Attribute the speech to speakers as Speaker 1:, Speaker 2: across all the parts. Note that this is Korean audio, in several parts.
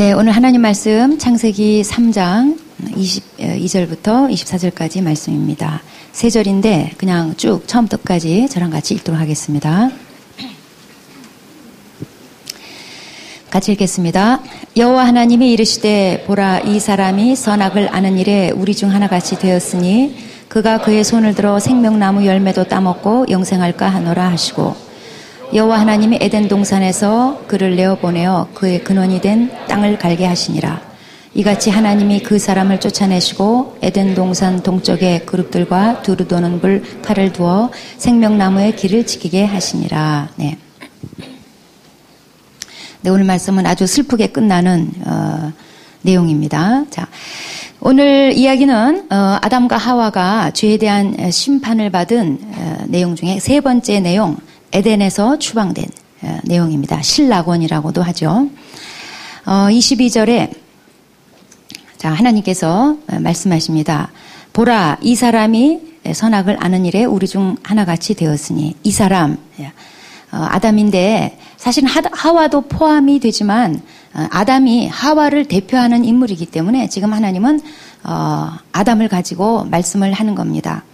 Speaker 1: 네, 오늘 하나님 말씀 창세기 3장 22절부터 24절까지 말씀입니다. 세 절인데 그냥 쭉 처음부터까지 저랑 같이 읽도록 하겠습니다. 같이 읽겠습니다. 여호와 하나님이 이르시되 보라 이 사람이 선악을 아는 일에 우리 중 하나같이 되었으니 그가 그의 손을 들어 생명나무 열매도 따먹고 영생할까 하노라 하시고 여호와 하나님이 에덴 동산에서 그를 내어보내어 그의 근원이 된 땅을 갈게 하시니라. 이같이 하나님이 그 사람을 쫓아내시고 에덴 동산 동쪽에 그룹들과 두루 도는 불 칼을 두어 생명나무의 길을 지키게 하시니라. 네. 네, 오늘 말씀은 아주 슬프게 끝나는 내용입니다. 자, 오늘 이야기는 아담과 하와가 죄에 대한 심판을 받은 내용 중에 세 번째 내용, 에덴에서 추방된 내용입니다. 신락원이라고도 하죠. 22절에 자, 하나님께서 말씀하십니다. 보라, 이 사람이 선악을 아는 일에 우리 중 하나같이 되었으니 이 사람 아담인데 사실 하와도 포함이 되지만 아담이 하와를 대표하는 인물이기 때문에 지금 하나님은 아담을 가지고 말씀을 하는 겁니다.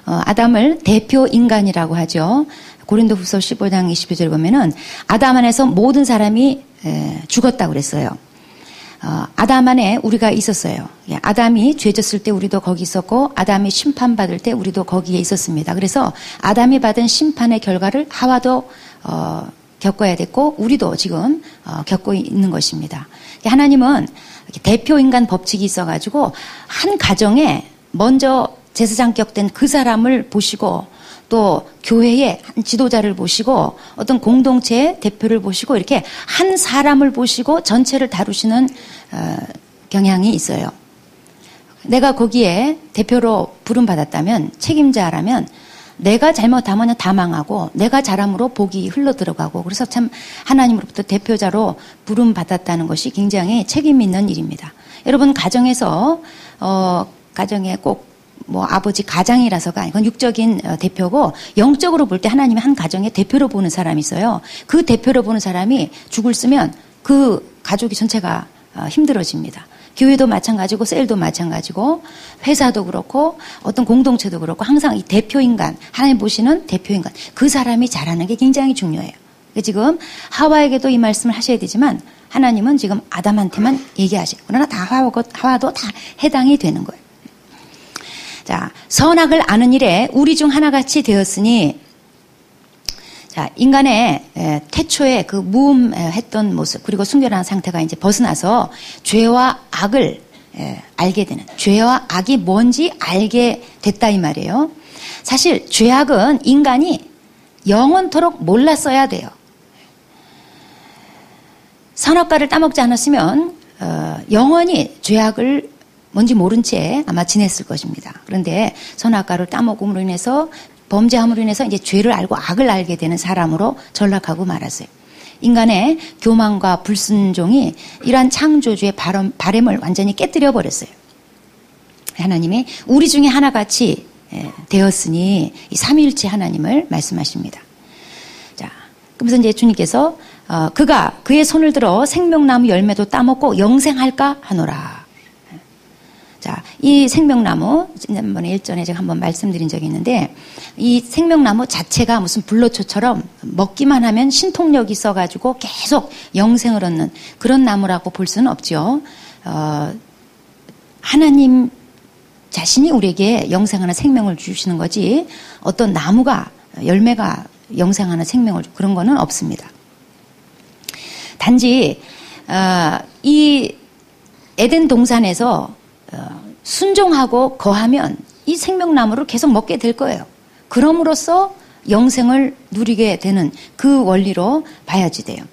Speaker 1: 아담을 대표 인간이라고 하죠. 고린도후서 15장 22절 보면은 아담 안에서 모든 사람이 죽었다고 그랬어요. 아담 안에 우리가 있었어요. 아담이 죄졌을 때 우리도 거기 있었고 아담이 심판받을 때 우리도 거기에 있었습니다. 그래서 아담이 받은 심판의 결과를 하와도 겪어야 됐고 우리도 지금 겪고 있는 것입니다. 하나님은 대표 인간 법칙이 있어가지고 한 가정에 먼저 제사장격된 그 사람을 보시고 또 교회의 한 지도자를 보시고 어떤 공동체의 대표를 보시고 이렇게 한 사람을 보시고 전체를 다루시는 경향이 있어요. 내가 거기에 대표로 부름받았다면 책임자라면 내가 잘못하면 다 망하고 내가 잘함으로 복이 흘러들어가고 그래서 참 하나님으로부터 대표자로 부름받았다는 것이 굉장히 책임 있는 일입니다. 여러분 가정에서 가정에 꼭 뭐 아버지 가장이라서가 이건 육적인 대표고 영적으로 볼 때 하나님이 한 가정의 대표로 보는 사람이 있어요. 그 대표로 보는 사람이 죽을 쓰면 그 가족이 전체가 힘들어집니다. 교회도 마찬가지고 셀도 마찬가지고 회사도 그렇고 어떤 공동체도 그렇고 항상 이 대표인간 하나님 보시는 대표인간 그 사람이 잘하는 게 굉장히 중요해요. 지금 하와에게도 이 말씀을 하셔야 되지만 하나님은 지금 아담한테만 얘기하시고 그러나 다 하와도 다 해당이 되는 거예요. 자, 선악을 아는 일에 우리 중 하나같이 되었으니 자, 인간의 태초에 그 무음했던 모습 그리고 순결한 상태가 이제 벗어나서 죄와 악을 알게 되는 죄와 악이 뭔지 알게 됐다 이 말이에요. 사실 죄악은 인간이 영원토록 몰랐어야 돼요. 선악과를 따먹지 않았으면 영원히 죄악을 뭔지 모른 채 아마 지냈을 것입니다. 그런데 선악과를 따먹음으로 인해서 범죄함으로 인해서 이제 죄를 알고 악을 알게 되는 사람으로 전락하고 말았어요. 인간의 교만과 불순종이 이러한 창조주의 바램을 완전히 깨뜨려 버렸어요. 하나님이 우리 중에 하나같이 되었으니 이 삼위일체 하나님을 말씀하십니다. 자, 그래서 이제 주님께서 그가 그의 손을 들어 생명나무 열매도 따먹고 영생할까 하노라. 자, 이 생명나무, 지난번에 일전에 제가 한번 말씀드린 적이 있는데, 이 생명나무 자체가 무슨 불로초처럼 먹기만 하면 신통력이 있어가지고 계속 영생을 얻는 그런 나무라고 볼 수는 없죠. 하나님 자신이 우리에게 영생하는 생명을 주시는 거지, 어떤 나무가, 열매가 영생하는 생명을 그런 거는 없습니다. 단지, 이 에덴 동산에서 순종하고 거하면 이 생명나무를 계속 먹게 될 거예요. 그럼으로써 영생을 누리게 되는 그 원리로 봐야지 돼요.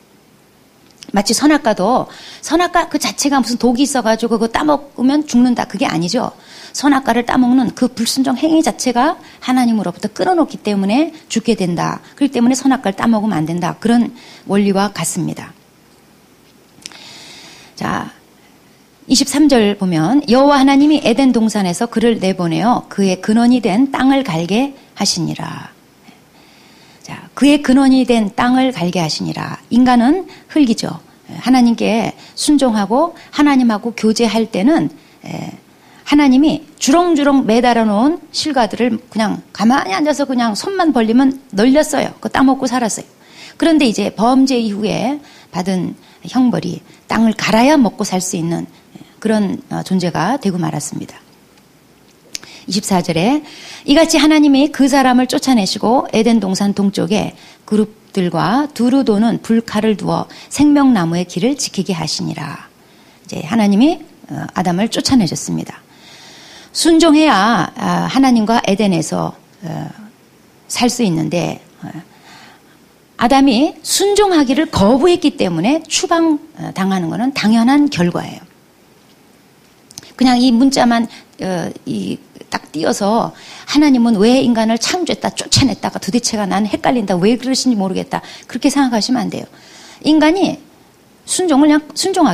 Speaker 1: 마치 선악과도 선악과 그 자체가 무슨 독이 있어가지고 그거 따먹으면 죽는다. 그게 아니죠. 선악과를 따먹는 그 불순종 행위 자체가 하나님으로부터 끊어놓기 때문에 죽게 된다. 그렇기 때문에 선악과를 따먹으면 안 된다. 그런 원리와 같습니다. 자, 23절 보면 여호와 하나님이 에덴 동산에서 그를 내보내어 그의 근원이 된 땅을 갈게 하시니라. 자, 그의 근원이 된 땅을 갈게 하시니라. 인간은 흙이죠. 하나님께 순종하고 하나님하고 교제할 때는 하나님이 주렁주렁 매달아 놓은 실과들을 그냥 가만히 앉아서 그냥 손만 벌리면 널렸어요. 그거 따먹고 살았어요. 그런데 이제 범죄 이후에 받은 형벌이 땅을 갈아야 먹고 살 수 있는 그런 존재가 되고 말았습니다. 24절에 이같이 하나님이 그 사람을 쫓아내시고 에덴 동산 동쪽에 그룹들과 두루 도는 불칼을 두어 생명나무의 길을 지키게 하시니라. 이제 하나님이 아담을 쫓아내셨습니다. 순종해야 하나님과 에덴에서 살 수 있는데 아담이 순종하기를 거부했기 때문에 추방당하는 것은 당연한 결과예요. 그냥 이 문자만 딱 띄어서 하나님은 왜 인간을 창조했다 쫓아냈다가 도대체가 나는 헷갈린다 왜 그러신지 모르겠다 그렇게 생각하시면 안 돼요. 인간이 순종하기를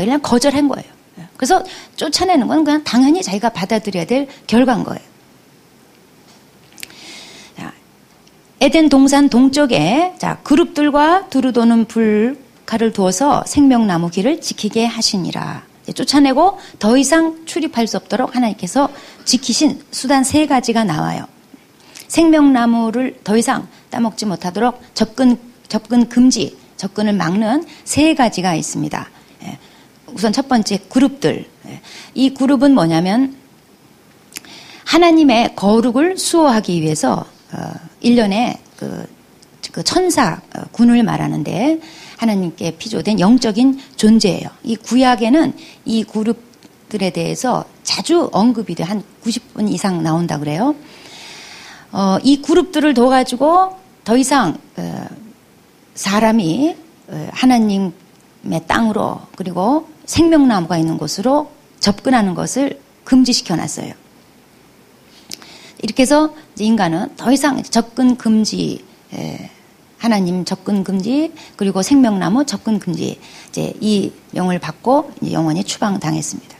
Speaker 1: 그냥 거절한 거예요. 그래서 쫓아내는 건 그냥 당연히 자기가 받아들여야 될 결과인 거예요. 자, 에덴 동산 동쪽에 그룹들과 두루 도는 불칼을 두어서 생명나무 길을 지키게 하시니라. 쫓아내고 더 이상 출입할 수 없도록 하나님께서 지키신 수단 3가지가 나와요. 생명나무를 더 이상 따먹지 못하도록 접근 금지, 접근을 막는 3가지가 있습니다. 우선 첫 번째 그룹들. 이 그룹은 뭐냐면 하나님의 거룩을 수호하기 위해서 1년에 그 천사 군을 말하는데 하나님께 피조된 영적인 존재예요. 이 구약에는 이 그룹들에 대해서 자주 언급이 돼. 한 90분 이상 나온다 그래요. 이 그룹들을 둬가지고 더 이상 사람이 하나님의 땅으로 그리고 생명나무가 있는 곳으로 접근하는 것을 금지시켜 놨어요. 이렇게 해서 인간은 더 이상 접근 금지, 하나님 접근 금지, 그리고 생명나무 접근 금지, 이제 이 명을 받고 영원히 추방당했습니다.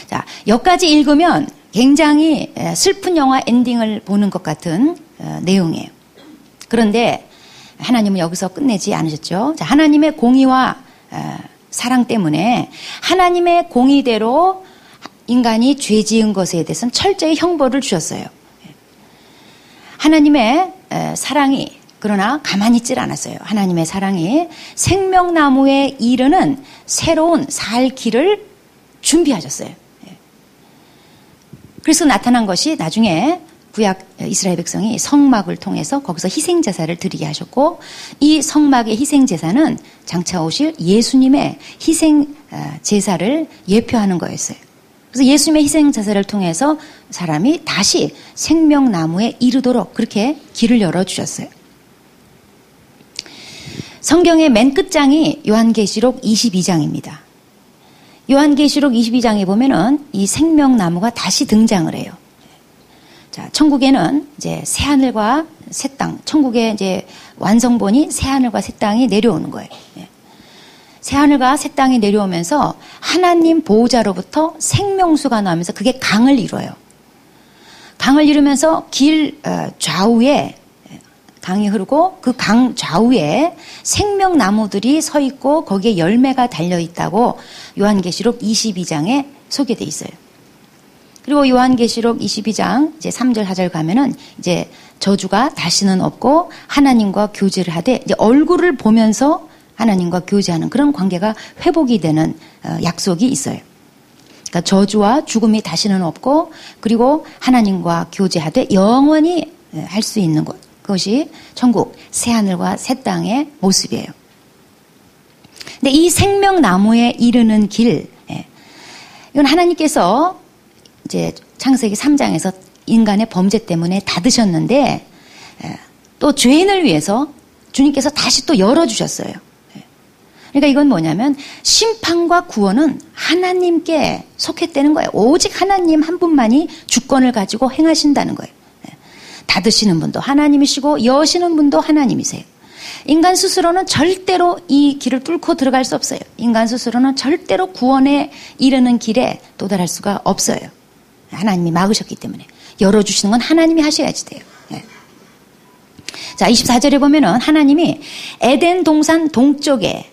Speaker 1: 자, 여기까지 읽으면 굉장히 슬픈 영화 엔딩을 보는 것 같은 내용이에요. 그런데 하나님은 여기서 끝내지 않으셨죠. 자, 하나님의 공의와 사랑 때문에 하나님의 공의대로 인간이 죄 지은 것에 대해서는 철저히 형벌을 주셨어요. 하나님의 사랑이 그러나 가만히 있질 않았어요. 하나님의 사랑이 생명나무에 이르는 새로운 살 길을 준비하셨어요. 그래서 나타난 것이 나중에 구약 이스라엘 백성이 성막을 통해서 거기서 희생제사를 드리게 하셨고 이 성막의 희생제사는 장차 오실 예수님의 희생제사를 예표하는 거였어요. 그래서 예수님의 희생제사를 통해서 사람이 다시 생명나무에 이르도록 그렇게 길을 열어주셨어요. 성경의 맨 끝장이 요한계시록 22장입니다. 요한계시록 22장에 보면은 이 생명나무가 다시 등장을 해요. 자, 천국에는 이제 새하늘과 새 땅, 천국의 이제 완성본이 새하늘과 새 땅이 내려오는 거예요. 새하늘과 새 땅이 내려오면서 하나님 보호자로부터 생명수가 나오면서 그게 강을 이뤄요. 강을 이루면서 길 좌우에 강이 흐르고 그 강 좌우에 생명나무들이 서 있고 거기에 열매가 달려 있다고 요한계시록 22장에 소개되어 있어요. 그리고 요한계시록 22장 이제 3절 4절 가면은 이제 저주가 다시는 없고 하나님과 교제를 하되 이제 얼굴을 보면서 하나님과 교제하는 그런 관계가 회복이 되는 약속이 있어요. 그러니까 저주와 죽음이 다시는 없고 그리고 하나님과 교제하되 영원히 할 수 있는 것. 그것이 천국 새하늘과 새 땅의 모습이에요. 근데 이 생명나무에 이르는 길, 이건 하나님께서 이제 창세기 3장에서 인간의 범죄 때문에 닫으셨는데 또 죄인을 위해서 주님께서 다시 또 열어주셨어요. 그러니까 이건 뭐냐면 심판과 구원은 하나님께 속했다는 거예요. 오직 하나님 한 분만이 주권을 가지고 행하신다는 거예요. 닫으시는 분도 하나님이시고 여시는 분도 하나님이세요. 인간 스스로는 절대로 이 길을 뚫고 들어갈 수 없어요. 인간 스스로는 절대로 구원에 이르는 길에 도달할 수가 없어요. 하나님이 막으셨기 때문에. 열어주시는 건 하나님이 하셔야지 돼요. 자, 24절에 보면은 하나님이 에덴 동산 동쪽에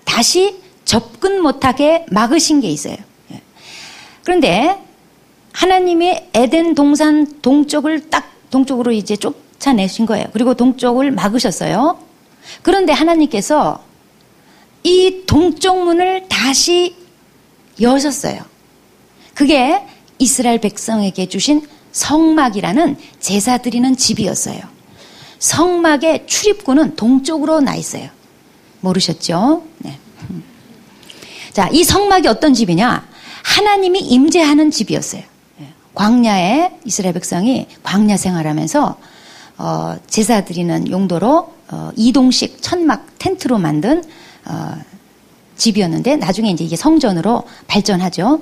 Speaker 1: 다시 접근 못하게 막으신 게 있어요. 그런데 하나님이 에덴 동산 동쪽으로 이제 쫓아내신 거예요. 그리고 동쪽을 막으셨어요. 그런데 하나님께서 이 동쪽 문을 다시 여셨어요. 그게 이스라엘 백성에게 주신 성막이라는 제사 드리는 집이었어요. 성막의 출입구는 동쪽으로 나 있어요. 모르셨죠? 네. 자, 이 성막이 어떤 집이냐? 하나님이 임재하는 집이었어요. 광야에 이스라엘 백성이 광야 생활하면서 제사 드리는 용도로 이동식 천막 텐트로 만든 집이었는데 나중에 이제 이게 성전으로 발전하죠.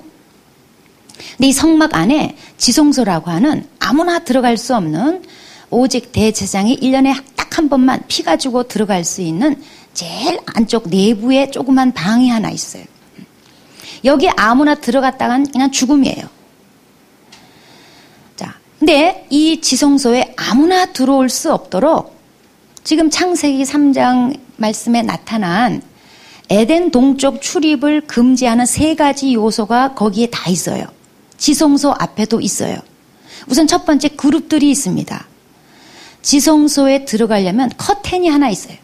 Speaker 1: 근데 이 성막 안에 지성소라고 하는 아무나 들어갈 수 없는 오직 대제사장이 1년에 딱 한 번만 피 가지고 들어갈 수 있는 제일 안쪽 내부에 조그만 방이 하나 있어요. 여기 아무나 들어갔다간 그냥 죽음이에요. 자, 근데 이 지성소에 아무나 들어올 수 없도록 지금 창세기 3장 말씀에 나타난 에덴 동쪽 출입을 금지하는 3가지 요소가 거기에 다 있어요. 지성소 앞에도 있어요. 우선 첫 번째 그룹들이 있습니다. 지성소에 들어가려면 커튼이 하나 있어요.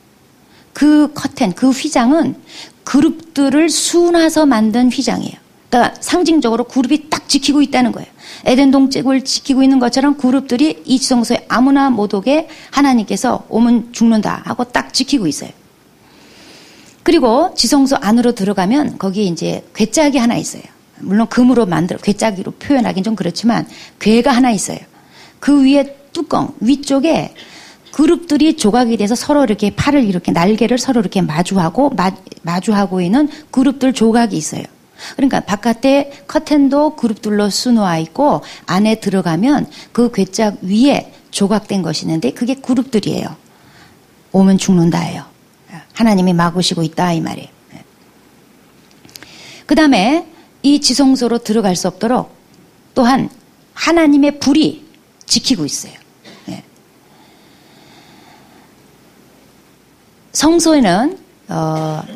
Speaker 1: 그 커튼, 그 휘장은 그룹들을 수놔서 만든 휘장이에요. 그러니까 상징적으로 그룹이 딱 지키고 있다는 거예요. 에덴 동쪽을 지키고 있는 것처럼 그룹들이 이 지성소에 아무나 못 오게 하나님께서 오면 죽는다 하고 딱 지키고 있어요. 그리고 지성소 안으로 들어가면 거기에 이제 궤짝이 하나 있어요. 물론 금으로 만들어 궤짝이로 표현하긴 좀 그렇지만 궤가 하나 있어요. 그 위에 뚜껑 위쪽에 그룹들이 조각이 돼서 서로 이렇게 팔을 이렇게 날개를 서로 이렇게 마주하고 있는 그룹들 조각이 있어요. 그러니까 바깥에 커튼도 그룹들로 수놓아 있고 안에 들어가면 그 궤짝 위에 조각된 것이 있는데 그게 그룹들이에요. 오면 죽는다예요. 하나님이 막으시고 있다 이 말이에요. 그 다음에 이 지성소로 들어갈 수 없도록 또한 하나님의 불이 지키고 있어요. 성소에는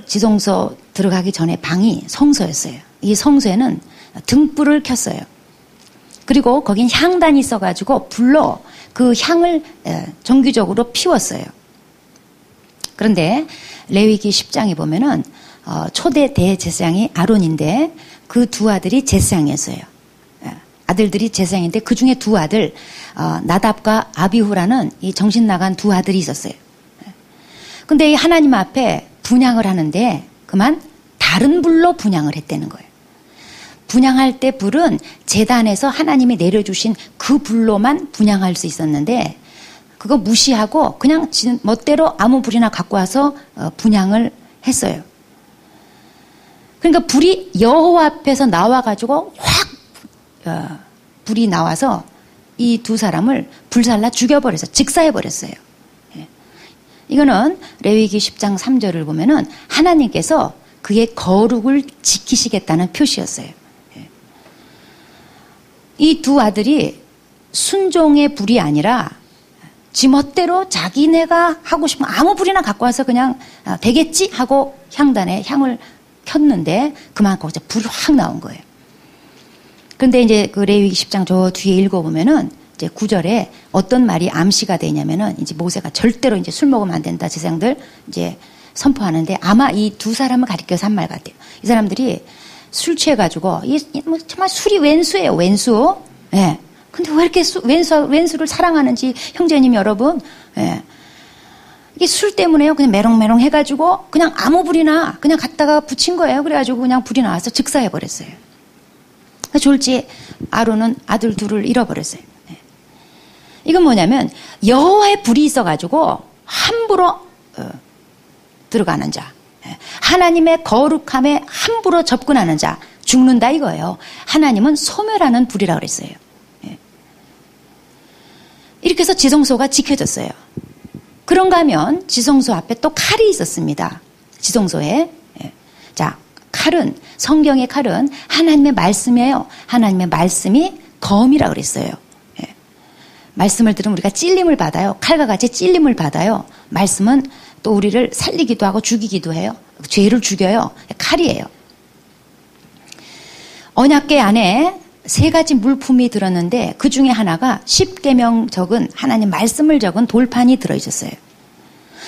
Speaker 1: 지성소 들어가기 전에 방이 성소였어요. 이 성소에는 등불을 켰어요. 그리고 거긴 향단이 있어가지고 불로 그 향을 정기적으로 피웠어요. 그런데 레위기 10장에 보면은 초대 대제사장이 아론인데 그 두 아들이 제사장이었어요. 아들들이 제사장인데 그 중에 두 아들 나답과 아비후라는 이 정신 나간 두 아들이 있었어요. 근데 이 하나님 앞에 분향을 하는데 그만 다른 불로 분향을 했다는 거예요. 분향할 때 불은 제단에서 하나님이 내려주신 그 불로만 분향할 수 있었는데 그거 무시하고 그냥 멋대로 아무 불이나 갖고 와서 분향을 했어요. 그러니까 불이 여호와 앞에서 나와가지고 확 불이 나와서 이 두 사람을 불살라 죽여버려서 직사해버렸어요. 이거는 레위기 10장 3절을 보면은 하나님께서 그의 거룩을 지키시겠다는 표시였어요. 이 두 아들이 순종의 불이 아니라 지멋대로 자기네가 하고 싶은 아무 불이나 갖고 와서 그냥 되겠지 하고 향단에 향을 켰는데 그만 거기서 불이 확 나온 거예요. 그런데 이제 그 레위기 10장 저 뒤에 읽어보면은 이제 9절에 어떤 말이 암시가 되냐면은 이제 모세가 절대로 이제 술 먹으면 안 된다 제사장들 이제 선포하는데 아마 이 두 사람을 가리켜서 한 말 같아요. 이 사람들이 술 취해가지고 뭐 정말 술이 왼수예요, 왼수. 예. 근데 왜 이렇게 왼수를 사랑하는지 형제님 여러분, 예. 이게 술 때문에요. 그냥 메롱메롱 해가지고 그냥 아무 불이나 그냥 갖다가 붙인 거예요. 그래가지고 그냥 불이 나와서 즉사해버렸어요. 졸지 아론은 아들 둘을 잃어버렸어요. 이건 뭐냐면 여호와의 불이 있어가지고 함부로 들어가는 자, 하나님의 거룩함에 함부로 접근하는 자 죽는다 이거예요. 하나님은 소멸하는 불이라고 그랬어요. 이렇게 해서 지성소가 지켜졌어요. 그런가 하면 지성소 앞에 또 칼이 있었습니다. 지성소에. 자, 칼은 성경의 칼은 하나님의 말씀이에요. 하나님의 말씀이 검이라고 그랬어요. 말씀을 들으면 우리가 찔림을 받아요. 칼과 같이 찔림을 받아요. 말씀은 또 우리를 살리기도 하고 죽이기도 해요. 죄를 죽여요. 칼이에요. 언약궤 안에 3가지 물품이 들었는데 그 중에 하나가 10계명 적은 하나님 말씀을 적은 돌판이 들어있었어요.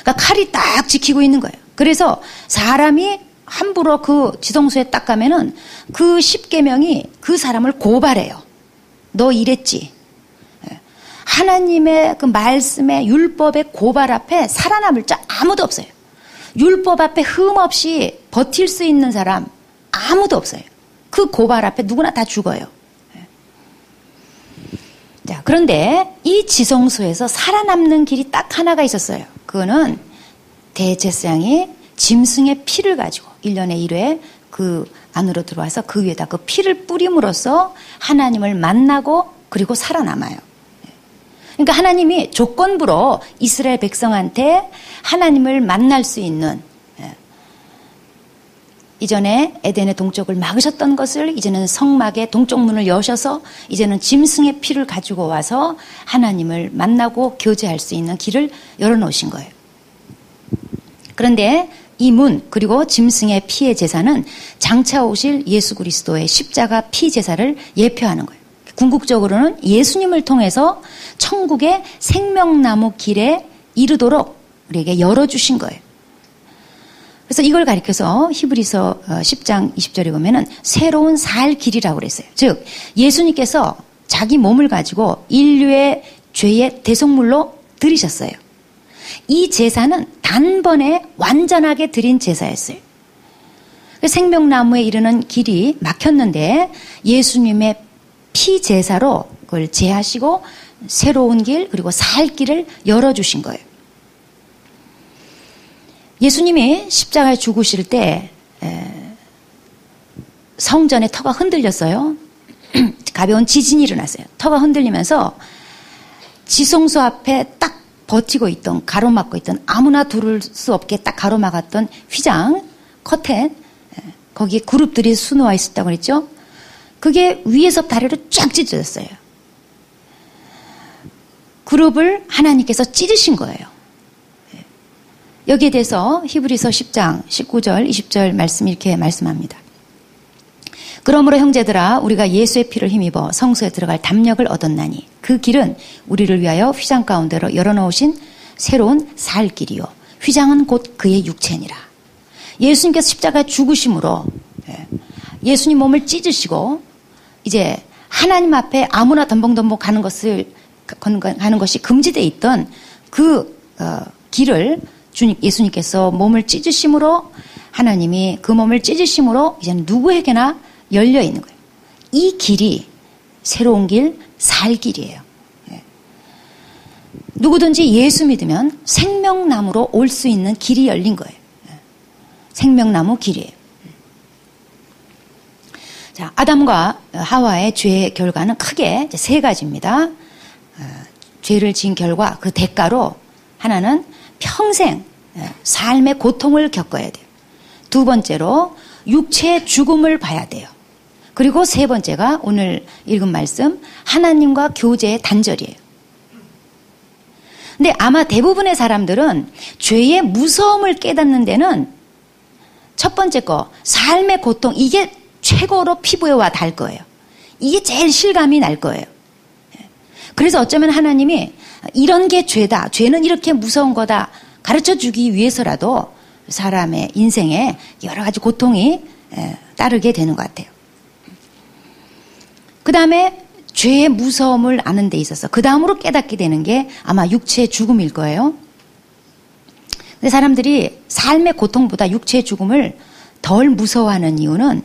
Speaker 1: 그러니까 칼이 딱 지키고 있는 거예요. 그래서 사람이 함부로 그 지성소에 딱 가면은 그 10계명이 그 사람을 고발해요. 너 이랬지. 하나님의 그 말씀의 율법의 고발 앞에 살아남을 자 아무도 없어요. 율법 앞에 흠없이 버틸 수 있는 사람 아무도 없어요. 그 고발 앞에 누구나 다 죽어요. 자, 그런데 이 지성소에서 살아남는 길이 딱 하나가 있었어요. 그거는 대제사장이 짐승의 피를 가지고 1년에 1회 그 안으로 들어와서 그 위에다 그 피를 뿌림으로써 하나님을 만나고 그리고 살아남아요. 그러니까 하나님이 조건부로 이스라엘 백성한테 하나님을 만날 수 있는, 이전에 에덴의 동쪽을 막으셨던 것을 이제는 성막의 동쪽 문을 여셔서 이제는 짐승의 피를 가지고 와서 하나님을 만나고 교제할 수 있는 길을 열어놓으신 거예요. 그런데 이 문 그리고 짐승의 피의 제사는 장차 오실 예수 그리스도의 십자가 피 제사를 예표하는 거예요. 궁극적으로는 예수님을 통해서 천국의 생명나무 길에 이르도록 우리에게 열어주신 거예요. 그래서 이걸 가리켜서 히브리서 10장 20절에 보면은 새로운 살 길이라고 그랬어요. 즉 예수님께서 자기 몸을 가지고 인류의 죄의 대속물로 드리셨어요. 이 제사는 단번에 완전하게 드린 제사였어요. 생명나무에 이르는 길이 막혔는데 예수님의 피 제사로 그걸 제하시고 새로운 길 그리고 살 길을 열어주신 거예요. 예수님이 십자가에 죽으실 때 성전의 터가 흔들렸어요. 가벼운 지진이 일어났어요. 터가 흔들리면서 지성소 앞에 딱 버티고 있던 가로막고 있던 아무나 들어올 수 없게 딱 가로막았던 휘장, 커튼 거기에 그룹들이 수놓아 있었다고 그랬죠. 그게 위에서 다리로 쫙 찢어졌어요. 그룹을 하나님께서 찢으신 거예요. 여기에 대해서 히브리서 10장 19절 20절 말씀 이렇게 말씀합니다. 그러므로 형제들아 우리가 예수의 피를 힘입어 성소에 들어갈 담력을 얻었나니 그 길은 우리를 위하여 휘장 가운데로 열어놓으신 새로운 살 길이요 휘장은 곧 그의 육체니라. 예수님께서 십자가에 죽으심으로 예수님 몸을 찢으시고 이제 하나님 앞에 아무나 덤벙덤벙 가는 것이 금지되어 있던 그 길을 예수님께서 몸을 찢으심으로 하나님이 그 몸을 찢으심으로 이제는 누구에게나 열려 있는 거예요. 이 길이 새로운 길, 살 길이에요. 누구든지 예수 믿으면 생명나무로 올 수 있는 길이 열린 거예요. 생명나무 길이에요. 자, 아담과 하와의 죄의 결과는 크게 3가지입니다. 죄를 지은 결과 그 대가로 하나는 평생 삶의 고통을 겪어야 돼요. 2번째로 육체의 죽음을 봐야 돼요. 그리고 3번째가 오늘 읽은 말씀 하나님과 교제의 단절이에요. 근데 아마 대부분의 사람들은 죄의 무서움을 깨닫는 데는 첫 번째 거 삶의 고통 이게 최고로 피부에 와 닿을 거예요. 이게 제일 실감이 날 거예요. 그래서 어쩌면 하나님이 이런 게 죄다. 죄는 이렇게 무서운 거다. 가르쳐주기 위해서라도 사람의 인생에 여러 가지 고통이 따르게 되는 것 같아요. 그 다음에 죄의 무서움을 아는 데 있어서 그 다음으로 깨닫게 되는 게 아마 육체의 죽음일 거예요. 근데 사람들이 삶의 고통보다 육체의 죽음을 덜 무서워하는 이유는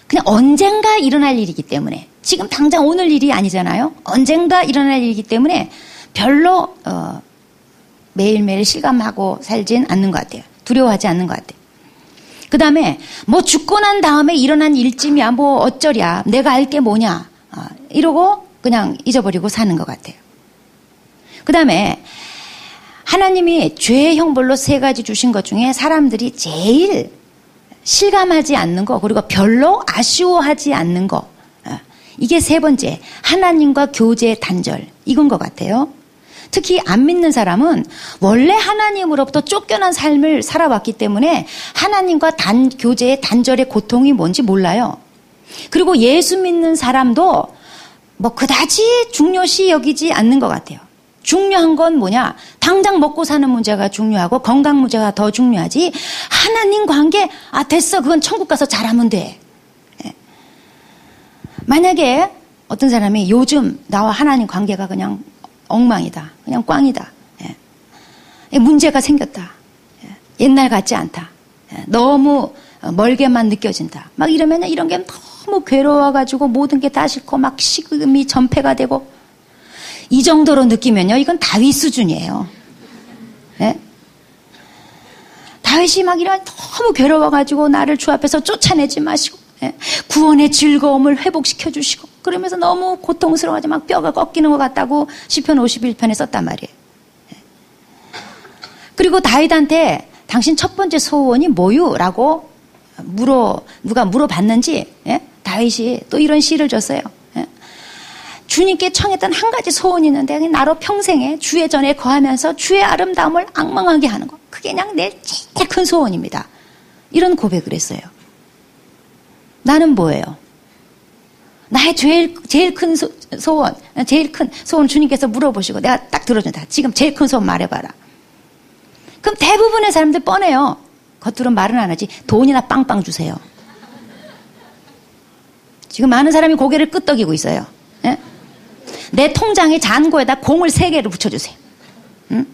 Speaker 1: 그냥 언젠가 일어날 일이기 때문에 지금 당장 오늘 일이 아니잖아요. 언젠가 일어날 일이기 때문에 별로 매일매일 실감하고 살진 않는 것 같아요. 두려워하지 않는 것 같아요. 그 다음에 뭐 죽고 난 다음에 일어난 일쯤이야 뭐 어쩌랴 내가 알 게 뭐냐 이러고 그냥 잊어버리고 사는 것 같아요. 그 다음에 하나님이 죄의 형벌로 3가지 주신 것 중에 사람들이 제일 실감하지 않는 거 그리고 별로 아쉬워하지 않는 거 이게 3번째 하나님과 교제의 단절 이건 것 같아요. 특히 안 믿는 사람은 원래 하나님으로부터 쫓겨난 삶을 살아왔기 때문에 하나님과 교제의 단절의 고통이 뭔지 몰라요. 그리고 예수 믿는 사람도 뭐 그다지 중요시 여기지 않는 것 같아요. 중요한 건 뭐냐? 당장 먹고 사는 문제가 중요하고 건강 문제가 더 중요하지. 하나님 관계, 됐어. 그건 천국 가서 잘하면 돼. 만약에 어떤 사람이 요즘 나와 하나님 관계가 그냥 엉망이다. 그냥 꽝이다. 문제가 생겼다. 옛날 같지 않다. 너무 멀게만 느껴진다. 막 이러면 이런 게 너무 괴로워가지고 모든 게 다 싫고 막 식음이 전폐가 되고 이 정도로 느끼면요. 이건 다윗 수준이에요. 다윗이 막 이런 너무 괴로워가지고 나를 주 앞에서 쫓아내지 마시고 구원의 즐거움을 회복시켜 주시고 그러면서 너무 고통스러워하지 막 뼈가 꺾이는 것 같다고 시편 51편에 썼단 말이에요. 그리고 다윗한테 당신 첫 번째 소원이 뭐유? 라고 누가 물어봤는지 다윗이 또 이런 시를 줬어요. 주님께 청했던 한 가지 소원이 있는데 나로 평생에 주의 전에 거하면서 주의 아름다움을 앙망하게 하는 거. 그게 그냥 내 제일 큰 소원입니다. 이런 고백을 했어요. 나는 뭐예요? 나의 제일 큰 소원, 제일 큰 소원 주님께서 물어보시고 내가 딱 들어준다. 지금 제일 큰 소원 말해봐라. 그럼 대부분의 사람들 뻔해요. 겉으로 말은 안 하지. 돈이나 빵빵 주세요. 지금 많은 사람이 고개를 끄덕이고 있어요. 내 통장의 잔고에다 공을 3개를 붙여주세요. 응?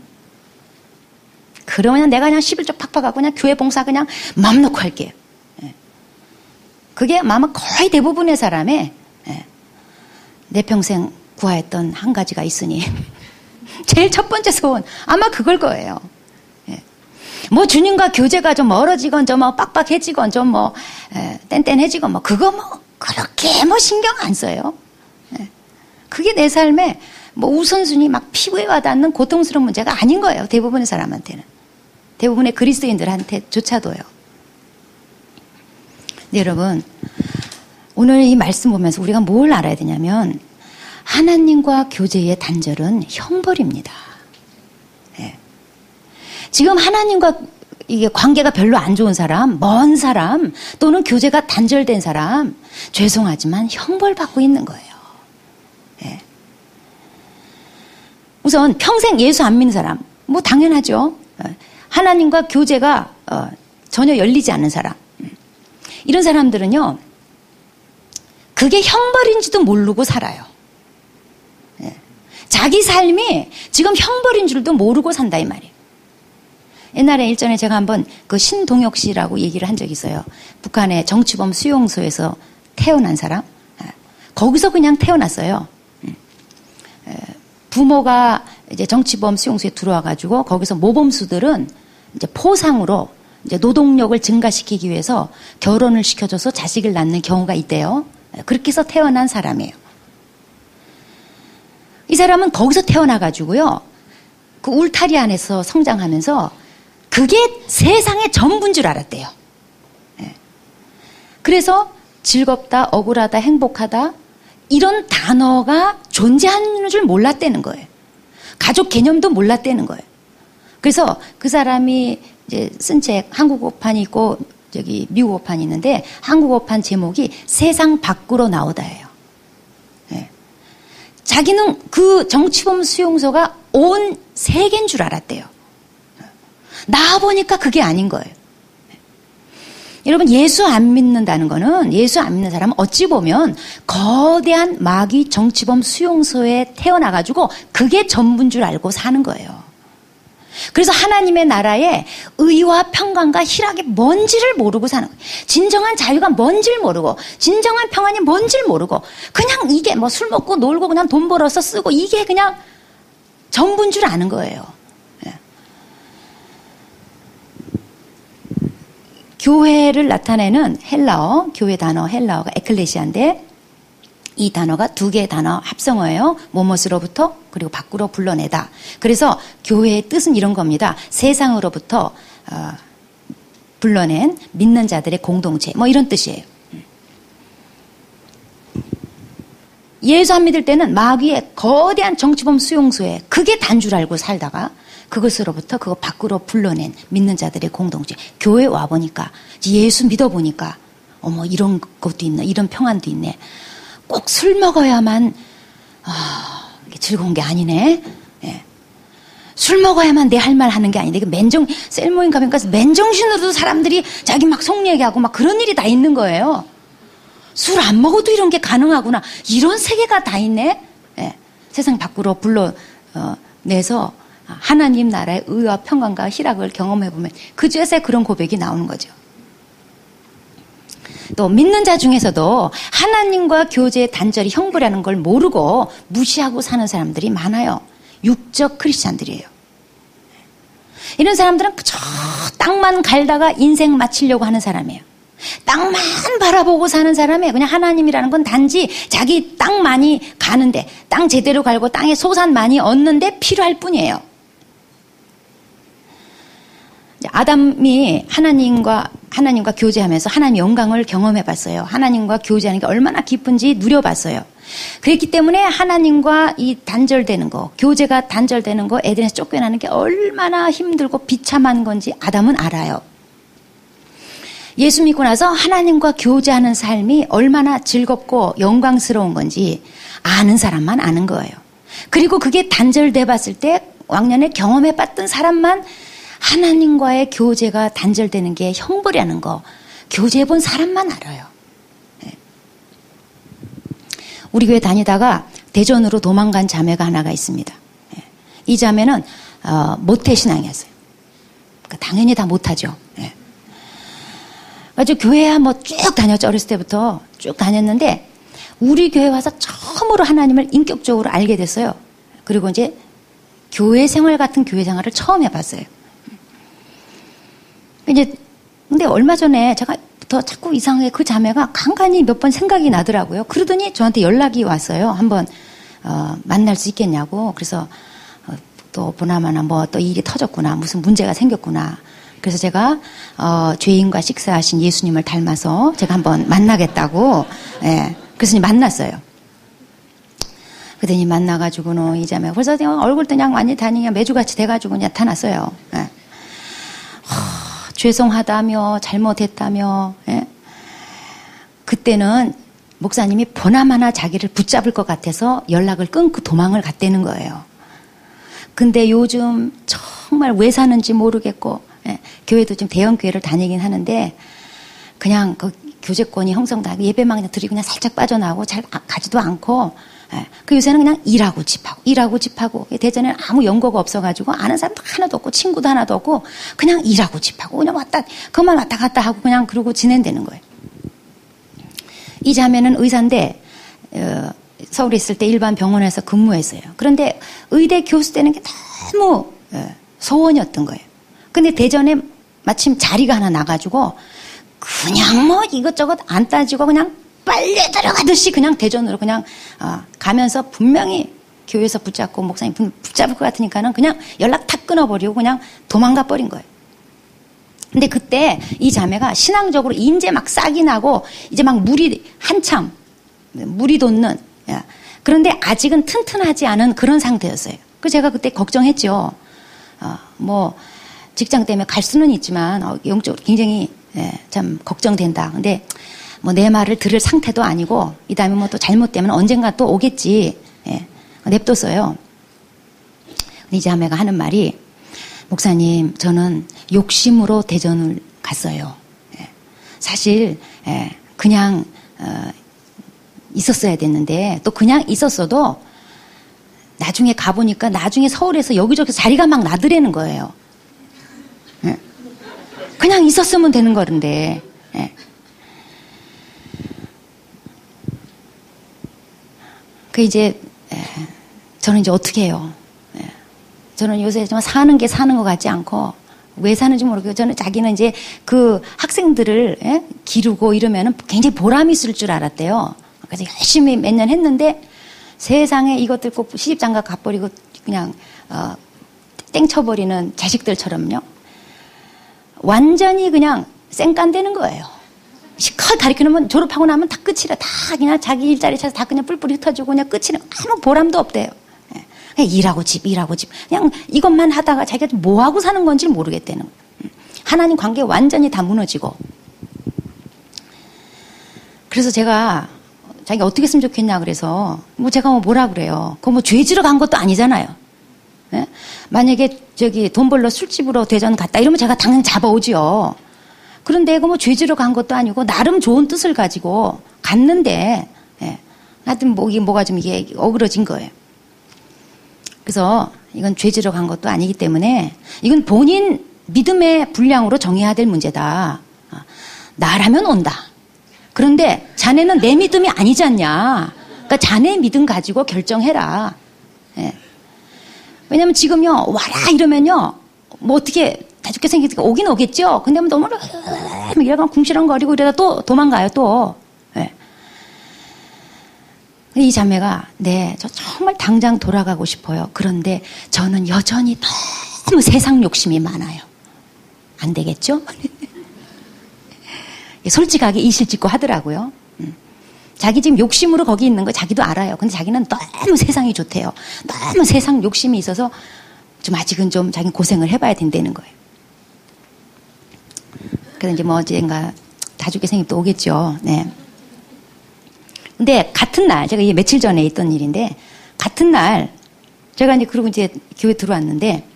Speaker 1: 그러면 내가 그냥 11조 팍팍하고 그냥 교회 봉사 그냥 마음 놓고 할게요. 그게 아마 거의 대부분의 사람의 내 평생 구하였던 한 가지가 있으니 제일 첫 번째 소원 아마 그걸 거예요. 뭐 주님과 교제가 좀 멀어지건 좀 뭐 빡빡해지건 좀 뭐 뗀뗀해지건 뭐 그거 뭐 그렇게 뭐 신경 안 써요. 그게 내 삶에 뭐 우선순위 막 피부에 와닿는 고통스러운 문제가 아닌 거예요. 대부분의 사람한테는. 대부분의 그리스도인들한테조차도요. 네, 여러분 오늘 이 말씀 보면서 우리가 뭘 알아야 되냐면 하나님과 교제의 단절은 형벌입니다. 지금 하나님과 이게 관계가 별로 안 좋은 사람, 먼 사람 또는 교제가 단절된 사람 죄송하지만 형벌받고 있는 거예요. 우선 평생 예수 안 믿는 사람 뭐 당연하죠. 하나님과 교제가 전혀 열리지 않는 사람 이런 사람들은요 그게 형벌인지도 모르고 살아요. 자기 삶이 지금 형벌인 줄도 모르고 산다 이 말이에요. 옛날에 일전에 제가 한번 그 신동혁 씨라고 얘기를 한 적이 있어요. 북한의 정치범 수용소에서 태어난 사람. 거기서 그냥 태어났어요. 부모가 이제 정치범 수용소에 들어와가지고 거기서 모범수들은 이제 포상으로 이제 노동력을 증가시키기 위해서 결혼을 시켜줘서 자식을 낳는 경우가 있대요. 그렇게 해서 태어난 사람이에요. 이 사람은 거기서 태어나가지고요. 그 울타리 안에서 성장하면서 그게 세상의 전부인 줄 알았대요. 그래서 즐겁다, 억울하다, 행복하다 이런 단어가 존재하는 줄 몰랐다는 거예요. 가족 개념도 몰랐다는 거예요. 그래서 그 사람이 이제 쓴 책 한국어판이 있고 저기 미국어판이 있는데 한국어판 제목이 세상 밖으로 나오다예요. 자기는 그 정치범 수용소가 온 세계인 줄 알았대요. 나와보니까 그게 아닌 거예요. 여러분 예수 안 믿는다는 거는 예수 안 믿는 사람은 어찌 보면 거대한 마귀 정치범 수용소에 태어나가지고 그게 전부인 줄 알고 사는 거예요. 그래서 하나님의 나라에 의와 평강과 희락이 뭔지를 모르고 사는 거예요. 진정한 자유가 뭔지를 모르고 진정한 평안이 뭔지를 모르고 그냥 이게 뭐 술 먹고 놀고 그냥 돈 벌어서 쓰고 이게 그냥 전부인 줄 아는 거예요. 교회를 나타내는 헬라어, 교회 단어 헬라어가 에클레시아인데 이 단어가 두 개의 단어 합성어예요. 뭐뭇으로부터 그리고 밖으로 불러내다. 그래서 교회의 뜻은 이런 겁니다. 세상으로부터 불러낸 믿는 자들의 공동체 뭐 이런 뜻이에요. 예수 안 믿을 때는 마귀의 거대한 정치범 수용소에 그게 단 줄 알고 살다가 그것으로부터 그거 밖으로 불러낸 믿는 자들의 공동체. 교회 와보니까, 예수 믿어보니까, 어머, 이런 것도 있네, 이런 평안도 있네. 꼭 술 먹어야만, 이게 즐거운 게 아니네. 예. 술 먹어야만 내 할 말 하는 게 아닌데, 셀모임 가면 가서 맨정신으로도 사람들이 자기 막 속 얘기하고 막 그런 일이 다 있는 거예요. 술 안 먹어도 이런 게 가능하구나. 이런 세계가 다 있네. 예. 세상 밖으로 불러내서 하나님 나라의 의와 평강과 희락을 경험해보면 그제서야 그런 고백이 나오는 거죠. 또 믿는 자 중에서도 하나님과 교제의 단절이 형벌이라는 걸 모르고 무시하고 사는 사람들이 많아요. 육적 크리스찬들이에요. 이런 사람들은 그저 땅만 갈다가 인생 마치려고 하는 사람이에요. 땅만 바라보고 사는 사람이에요. 그냥 하나님이라는 건 단지 자기 땅 많이 가는데, 땅 제대로 갈고 땅에 소산 많이 얻는데 필요할 뿐이에요. 아담이 하나님과 교제하면서 하나님의 영광을 경험해 봤어요. 하나님과 교제하는 게 얼마나 기쁜지 누려봤어요. 그랬기 때문에 하나님과 이 단절되는 거, 교제가 단절되는 거, 에덴에서 쫓겨나는 게 얼마나 힘들고 비참한 건지 아담은 알아요. 예수 믿고 나서 하나님과 교제하는 삶이 얼마나 즐겁고 영광스러운 건지 아는 사람만 아는 거예요. 그리고 그게 단절돼 봤을 때 왕년에 경험해 봤던 사람만 하나님과의 교제가 단절되는 게 형벌이라는 거 교제해 본 사람만 알아요. 우리 교회 다니다가 대전으로 도망간 자매가 하나가 있습니다. 이 자매는 모태신앙이었어요. 그러니까 당연히 다 못하죠. 아주 교회야 뭐 쭉 다녔죠. 어렸을 때부터 쭉 다녔는데 우리 교회 와서 처음으로 하나님을 인격적으로 알게 됐어요. 그리고 이제 교회 생활 같은 교회 생활을 처음 해봤어요. 근데 얼마 전에 제가 더 자꾸 이상하게 그 자매가 간간히 몇 번 생각이 나더라고요. 그러더니 저한테 연락이 왔어요. 한번 만날 수 있겠냐고. 그래서 또 보나마나 뭐 또 일이 터졌구나. 무슨 문제가 생겼구나. 그래서 제가 죄인과 식사하신 예수님을 닮아서 제가 한번 만나겠다고, 그래서 만났어요. 그러더니 만나가지고는 이 자매가 벌써 얼굴도 그냥 완전히 그냥 매주같이 돼가지고 나타났어요. 죄송하다며 잘못했다며. 그때는 목사님이 보나마나 자기를 붙잡을 것 같아서 연락을 끊고 도망을 갔다는 거예요. 근데 요즘 정말 왜 사는지 모르겠고, 교회도 좀 대형 교회를 다니긴 하는데 그냥 그 교제권이 형성되고 예배만 그냥 드리고 그냥 살짝 빠져나오고 잘 가지도 않고, 그 요새는 그냥 일하고 집하고 대전에는 아무 연고가 없어가지고 아는 사람도 하나도 없고 친구도 하나도 없고 그냥 일하고 집하고 그냥 그만 왔다 갔다 하고 그냥 그러고 지낸다는 거예요. 이 자매는 의사인데 서울에 있을 때 일반 병원에서 근무했어요. 그런데 의대 교수 되는 게 너무 소원이었던 거예요. 근데 대전에 마침 자리가 하나 나가지고 그냥 뭐 이것저것 안 따지고 그냥 빨리 들어가듯이 그냥 대전으로 그냥 가면서 분명히 교회에서 붙잡고 목사님 붙잡을 것 같으니까는 그냥 연락 탁 끊어버리고 그냥 도망가 버린 거예요. 근데 그때 이 자매가 신앙적으로 이제 막 싹이 나고 이제 막 한참 물이 돋는, 그런데 아직은 튼튼하지 않은 그런 상태였어요. 그래서 제가 그때 걱정했죠. 뭐 직장 때문에 갈 수는 있지만 영적으로 굉장히 참 걱정된다. 근데 뭐 내 말을 들을 상태도 아니고 이 다음에 뭐 또 잘못되면 언젠가 또 오겠지. 냅뒀어요. 이 자매가 하는 말이, 목사님 저는 욕심으로 대전을 갔어요. 사실 그냥 있었어야 됐는데 또 그냥 있었어도 나중에 가보니까 나중에 서울에서 여기저기서 자리가 막 나더라는 거예요. 그냥 있었으면 되는 거는데. 그 이제 저는 이제 어떻게 해요? 저는 요새 좀 사는 게 사는 것 같지 않고 왜 사는지 모르겠고 저는 자기는 이제 그 학생들을 기르고 이러면은 굉장히 보람이 있을 줄 알았대요. 그래서 열심히 몇 년 했는데 세상에 이것들 꼭 시집장가 가버리고 그냥 땡쳐버리는 자식들처럼요. 완전히 그냥 쌩깐대는 거예요. 시컷 가르쳐 놓으면 졸업하고 나면 다 끝이라. 다 그냥 자기 일자리 찾아서 다 그냥 뿔뿔이 흩어지고 그냥 끝이라. 아무 보람도 없대요. 그냥 일하고 집. 그냥 이것만 하다가 자기가 뭐 하고 사는 건지 모르겠다는 거예요. 하나님 관계 완전히 다 무너지고. 그래서 제가 자기가 어떻게 했으면 좋겠냐 그래서 제가 뭐라 그래요. 그거 죄 지러 간 것도 아니잖아요. 예? 만약에 돈 벌러 술집으로 대전 갔다 이러면 제가 당장 잡아오지요. 그런데 그거 죄 지러 간 것도 아니고 나름 좋은 뜻을 가지고 갔는데, 예. 하여튼 뭐가 좀 이게 어그러진 거예요. 그래서 이건 죄 지러 간 것도 아니기 때문에 이건 본인 믿음의 분량으로 정해야 될 문제다. 나라면 온다. 그런데 자네는 내 믿음이 아니지 않냐. 그러니까 자네 믿음 가지고 결정해라. 예. 왜냐면 지금요, 와라 이러면요, 뭐 어떻게 다 좋게 생기니까 오긴 오겠죠. 근데 너무 이러고 궁시렁거리고 이러다 또 도망가요, 또. 예. 이 자매가, 네, 저 정말 당장 돌아가고 싶어요. 그런데 저는 여전히 너무 세상 욕심이 많아요. 안 되겠죠? 솔직하게 이실직고 하더라고요. 자기 지금 욕심으로 거기 있는 거 자기도 알아요. 근데 자기는 너무 세상이 좋대요. 너무 세상 욕심이 있어서 좀 아직은 좀 자기는 고생을 해봐야 된다는 거예요. 그래서 이제 뭐 언젠가 다죽게 생일 또 오겠죠. 네. 근데 같은 날, 제가 이게 며칠 전에 있던 일인데, 같은 날, 제가 이제 그러고 이제 교회 들어왔는데,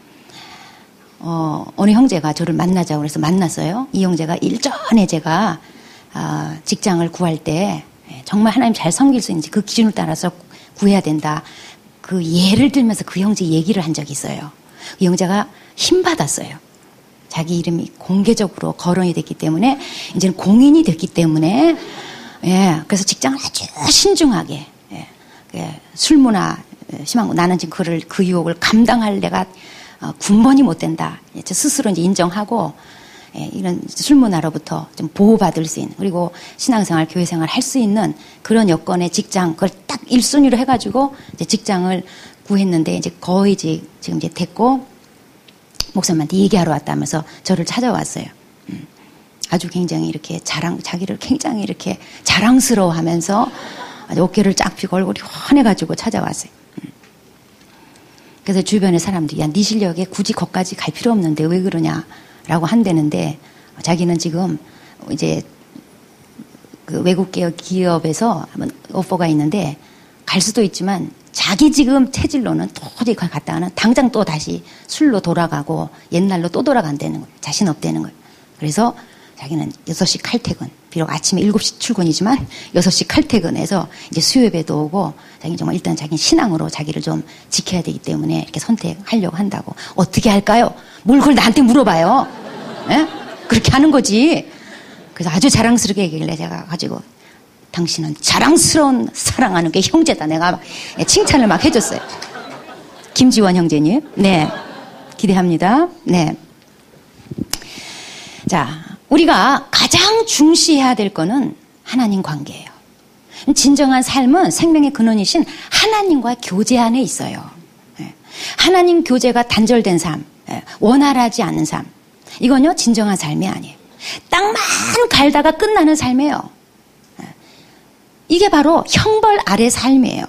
Speaker 1: 어느 형제가 저를 만나자고 그래서 만났어요. 이 형제가 일전에 제가, 직장을 구할 때, 정말 하나님 잘 섬길 수 있는지 그 기준을 따라서 구해야 된다. 그 예를 들면서 그 형제 얘기를 한 적이 있어요. 그 형제가 힘받았어요. 자기 이름이 공개적으로 거론이 됐기 때문에, 이제는 공인이 됐기 때문에, 예, 그래서 직장을 아주 신중하게, 예, 술문화 심한 거. 나는 지금 그 유혹을 감당할 내가 군번이 못 된다. 스스로 이제 인정하고, 예, 이런 술문화로부터 좀 보호받을 수 있는, 그리고 신앙생활, 교회생활 할 수 있는 그런 여건의 직장, 그걸 딱 1순위로 해가지고 이제 직장을 구했는데, 이제 거의 지금 이제 됐고, 목사님한테 얘기하러 왔다면서 저를 찾아왔어요. 아주 굉장히 이렇게 자기를 굉장히 이렇게 자랑스러워 하면서 어깨를 쫙 펴고 얼굴이 환해가지고 찾아왔어요. 그래서 주변의 사람들이, 야, 네 실력에 굳이 거기까지 갈 필요 없는데 왜 그러냐라고 한대는데, 자기는 지금 이제 그 외국 기업에서 오퍼가 있는데 갈 수도 있지만 자기 지금 체질로는 도저히 거기 갔다가는 당장 또 다시 술로 돌아가고 옛날로 또 돌아간다는 거예요. 자신 없다는 거예요. 그래서 자기는 6시 칼퇴근, 비록 아침에 7시 출근이지만 6시 칼퇴근해서 이제 수요예배도 오고, 자기는 정말 일단 자기는 신앙으로 자기를 좀 지켜야 되기 때문에 이렇게 선택하려고 한다고. 어떻게 할까요? 뭘 그걸 나한테 물어봐요. 예? 그렇게 하는 거지. 그래서 아주 자랑스럽게 얘기길래 제가 가지고, 당신은 자랑스러운 사랑하는 게 형제다. 내가 막 칭찬을 막 해줬어요. 김지원 형제님. 네. 기대합니다. 네. 자, 우리가 가장 중시해야 될 거는 하나님 관계예요. 진정한 삶은 생명의 근원이신 하나님과 교제 안에 있어요. 하나님 교제가 단절된 삶, 원활하지 않은 삶, 이건요 진정한 삶이 아니에요. 땅만 갈다가 끝나는 삶이에요. 이게 바로 형벌 아래 삶이에요.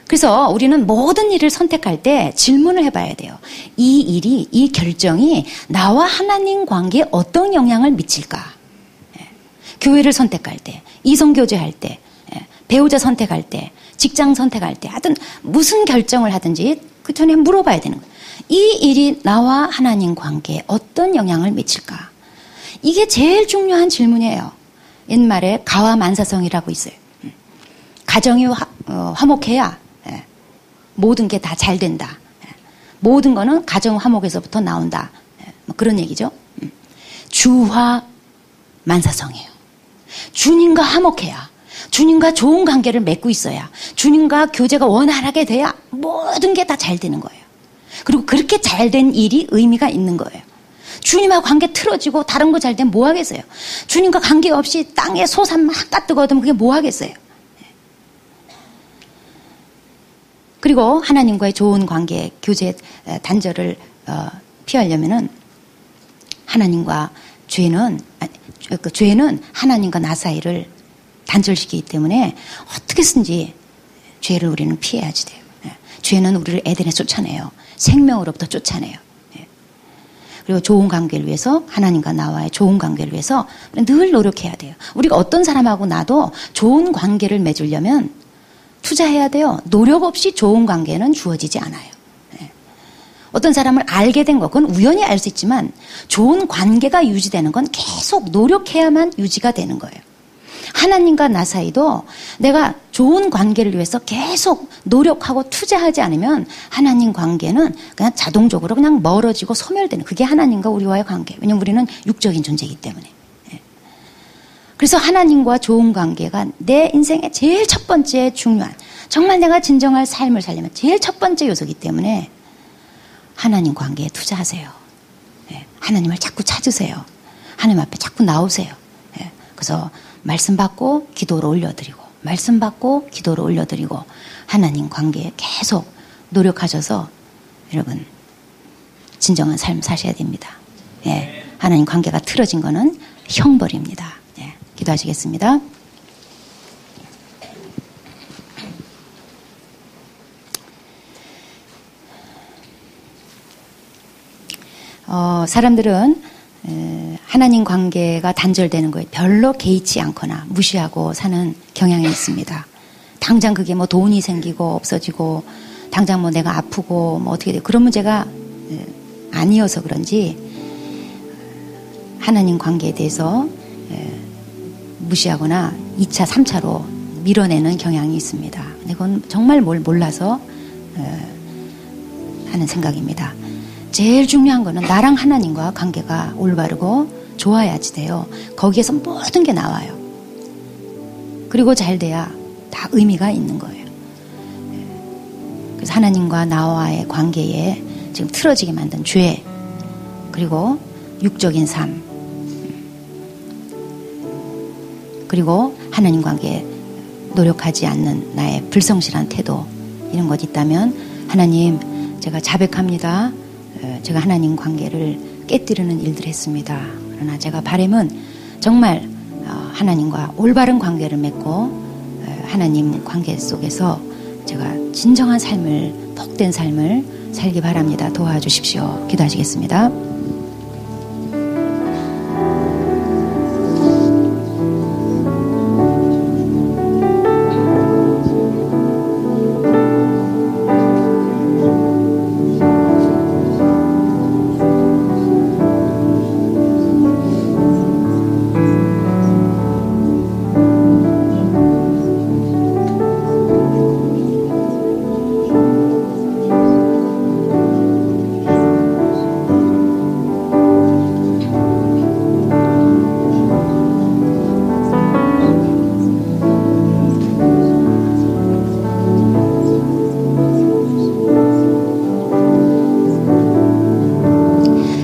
Speaker 1: 그래서 우리는 모든 일을 선택할 때 질문을 해봐야 돼요. 이 결정이 나와 하나님 관계에 어떤 영향을 미칠까? 교회를 선택할 때, 이성교제할 때, 배우자 선택할 때, 직장 선택할 때, 하여튼 무슨 결정을 하든지 그 전에 물어봐야 되는 거예요. 이 일이 나와 하나님 관계에 어떤 영향을 미칠까? 이게 제일 중요한 질문이에요. 옛말에 가와만사성이라고 있어요. 가정이 화목해야 모든 게 다 잘 된다. 모든 거는 가정 화목에서부터 나온다. 뭐 그런 얘기죠. 주화 만사성이에요. 주님과 화목해야, 주님과 좋은 관계를 맺고 있어야, 주님과 교제가 원활하게 돼야 모든 게 다 잘 되는 거예요. 그리고 그렇게 잘 된 일이 의미가 있는 거예요. 주님과 관계 틀어지고 다른 거 잘 되면 뭐 하겠어요? 주님과 관계 없이 땅에 소산 막 까뜨거 얻으면 그게 뭐 하겠어요? 그리고 하나님과의 좋은 관계, 교제 단절을 피하려면은 하나님과 죄는 그 죄는 하나님과 나 사이를 단절시키기 때문에 어떻게든지 죄를 우리는 피해야지 돼요. 죄는 우리를 에덴에 쫓아내요. 생명으로부터 쫓아내요. 그리고 좋은 관계를 위해서, 하나님과 나와의 좋은 관계를 위해서 늘 노력해야 돼요. 우리가 어떤 사람하고 나도 좋은 관계를 맺으려면 투자해야 돼요. 노력 없이 좋은 관계는 주어지지 않아요. 어떤 사람을 알게 된 것, 그건 우연히 알 수 있지만 좋은 관계가 유지되는 건 계속 노력해야만 유지가 되는 거예요. 하나님과 나 사이도 내가 좋은 관계를 위해서 계속 노력하고 투자하지 않으면 하나님 관계는 그냥 자동적으로 그냥 멀어지고 소멸되는, 그게 하나님과 우리와의 관계. 왜냐하면 우리는 육적인 존재이기 때문에. 그래서 하나님과 좋은 관계가 내 인생의 제일 첫 번째 중요한, 정말 내가 진정한 삶을 살려면 제일 첫 번째 요소이기 때문에 하나님 관계에 투자하세요. 하나님을 자꾸 찾으세요. 하나님 앞에 자꾸 나오세요. 그래서 말씀 받고 기도로 올려드리고, 말씀 받고 기도로 올려드리고, 하나님 관계에 계속 노력하셔서 여러분 진정한 삶 사셔야 됩니다. 하나님 관계가 틀어진 거는 형벌입니다. 기도하시겠습니다. 사람들은 하나님 관계가 단절되는 거에 별로 개의치 않거나 무시하고 사는 경향이 있습니다. 당장 그게 뭐 돈이 생기고 없어지고, 당장 뭐 내가 아프고 뭐 어떻게 돼, 그런 문제가 아니어서 그런지 하나님 관계에 대해서 무시하거나 2차, 3차로 밀어내는 경향이 있습니다. 이건 정말 뭘 몰라서 하는 생각입니다. 제일 중요한 거는 나랑 하나님과 관계가 올바르고 좋아야지 돼요. 거기에서 모든 게 나와요. 그리고 잘 돼야 다 의미가 있는 거예요. 그래서 하나님과 나와의 관계에 지금 틀어지게 만든 죄, 그리고 육적인 삶, 그리고 하나님 관계에 노력하지 않는 나의 불성실한 태도, 이런 것 있다면 하나님, 제가 자백합니다. 제가 하나님 관계를 깨뜨리는 일들을 했습니다. 그러나 제가 바람은 정말 하나님과 올바른 관계를 맺고 하나님 관계 속에서 제가 진정한 삶을, 복된 삶을 살기 바랍니다. 도와주십시오. 기도하시겠습니다.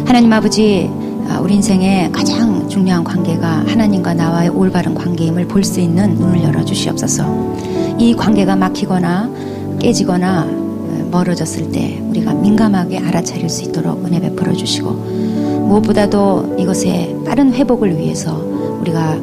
Speaker 1: 하나님 아버지, 우리 인생의 가장 중요한 관계가 하나님과 나와의 올바른 관계임을 볼 수 있는 눈을 열어주시옵소서. 이 관계가 막히거나 깨지거나 멀어졌을 때 우리가 민감하게 알아차릴 수 있도록 은혜 베풀어 주시고, 무엇보다도 이것의 빠른 회복을 위해서 우리가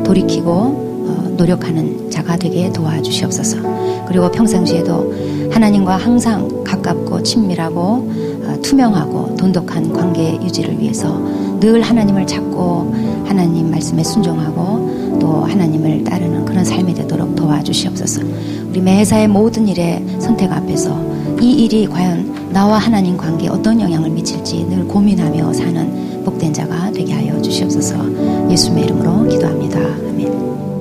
Speaker 1: 돌이키고 노력하는 자가 되게 도와주시옵소서. 그리고 평상시에도 하나님과 항상 가깝고 친밀하고 투명하고 돈독한 관계 유지를 위해서 늘 하나님을 찾고 하나님 말씀에 순종하고 또 하나님을 따르는 그런 삶이 되도록 도와주시옵소서. 우리 매사의 모든 일의 선택 앞에서 이 일이 과연 나와 하나님 관계에 어떤 영향을 미칠지 늘 고민하며 사는 복된 자가 되게 하여 주시옵소서. 예수님의 이름으로 기도합니다. 아멘.